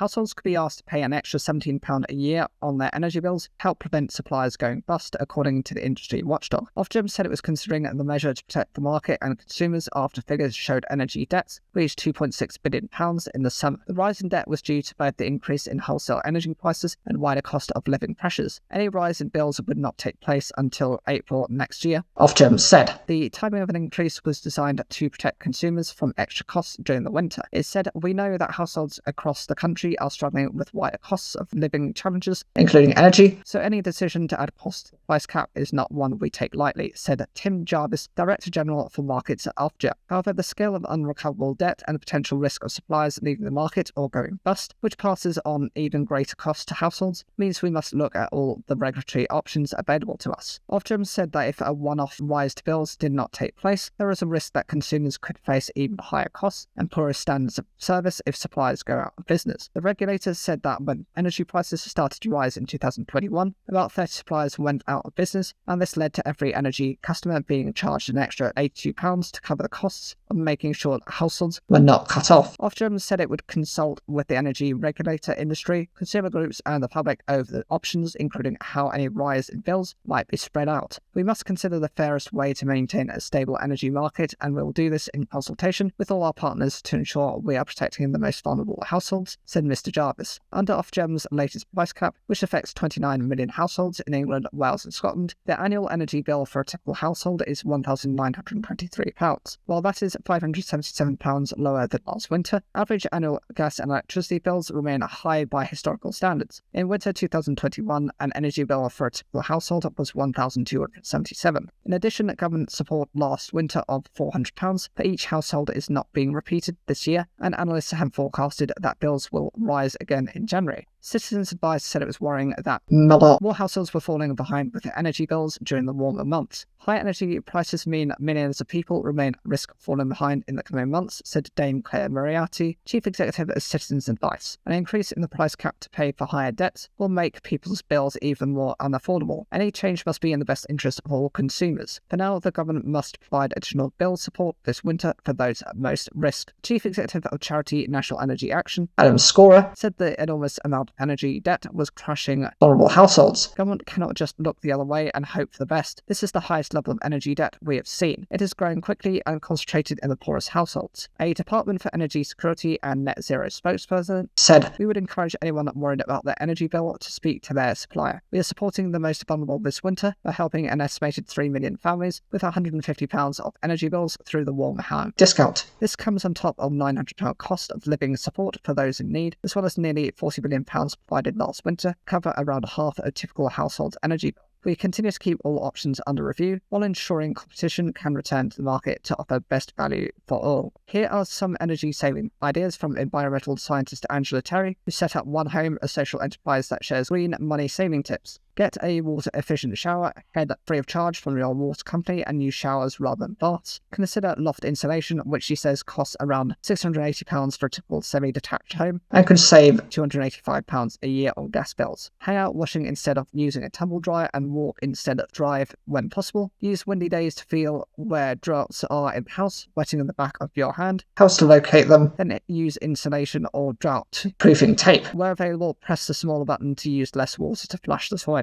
Households could be asked to pay an extra £17 a year on their energy bills to help prevent suppliers going bust, according to the industry watchdog. Ofgem said it was considering the measure to protect the market and consumers after figures showed energy debts reached £2.6 billion in the summer. The rise in debt was due to both the increase in wholesale energy prices and wider cost of living pressures. Any rise in bills would not take place until April next year, Ofgem said. The timing of an increase was designed to protect consumers from extra costs during the winter. It said, "We know that households across the country are struggling with wider costs of living challenges, including energy, so any decision to add cost to the price cap is not one we take lightly," said Tim Jarvis, Director General for Markets at Ofgem. However, the scale of unrecoverable debt and the potential risk of suppliers leaving the market or going bust, which passes on even greater costs to households, means we must look at all the regulatory options available to us. Ofgem said that if a one-off rise to bills did not take place, there is a risk that consumers could face even higher costs and poorer standards of service if suppliers go out of business. The regulators said that when energy prices started to rise in 2021, about 30 suppliers went out of business, and this led to every energy customer being charged an extra £82 to cover the costs of making sure that households were not cut off. Ofgem said it would consult with the energy regulator industry, consumer groups and the public over the options, including how any rise in bills might be spread out. "We must consider the fairest way to maintain a stable energy market, and we will do this in consultation with all our partners to ensure we are protecting the most vulnerable households," said Mr Jarvis. Under Ofgem's latest price cap, which affects 29 million households in England, Wales and Scotland, the annual energy bill for a typical household is £1,923. While that is £577 lower than last winter, average annual gas and electricity bills remain high by historical standards. In winter 2021, an energy bill for a typical household was £1,277. In addition, government support last winter of £400 for each household is not being repeated this year, and analysts have forecasted that bills will rise again in January. Citizens Advice said it was worrying that more households were falling behind with their energy bills during the warmer months. High energy prices mean millions of people remain at risk of falling behind in the coming months, said Dame Claire Moriarty, Chief Executive of Citizens Advice. An increase in the price cap to pay for higher debts will make people's bills even more unaffordable. Any change must be in the best interest of all consumers. For now, the government must provide additional bill support this winter for those at most risk. Chief Executive of charity National Energy Action, Adam Scorer, said the enormous amount of energy debt was crushing vulnerable households. Government cannot just look the other way and hope for the best. This is the highest level of energy debt we have seen. It is growing quickly and concentrated in the poorest households. A Department for Energy Security and Net Zero spokesperson said, "We would encourage anyone worried about their energy bill to speak to their supplier. We are supporting the most vulnerable this winter by helping an estimated 3 million families with £150 of energy bills through the Warm Home discount. This comes on top of £900 cost of living support for those in need, as well as nearly £40 billion provided last winter, cover around half a typical household's energy bill. We continue to keep all options under review while ensuring competition can return to the market to offer best value for all." Here are some energy-saving ideas from environmental scientist Angela Terry, who set up One Home, a social enterprise that shares green money-saving tips. Get a water-efficient shower, head free of charge from your water company and use showers rather than baths. Consider loft insulation, which she says costs around £680 for a typical semi-detached home and could save £285 a year on gas bills. Hang out washing instead of using a tumble dryer and walk instead of drive when possible. Use windy days to feel where draughts are in the house, wetting in the back of your hand. Helps to locate them. Then use insulation or drought-proofing tape. Where available, press the smaller button to use less water to flush the toilet.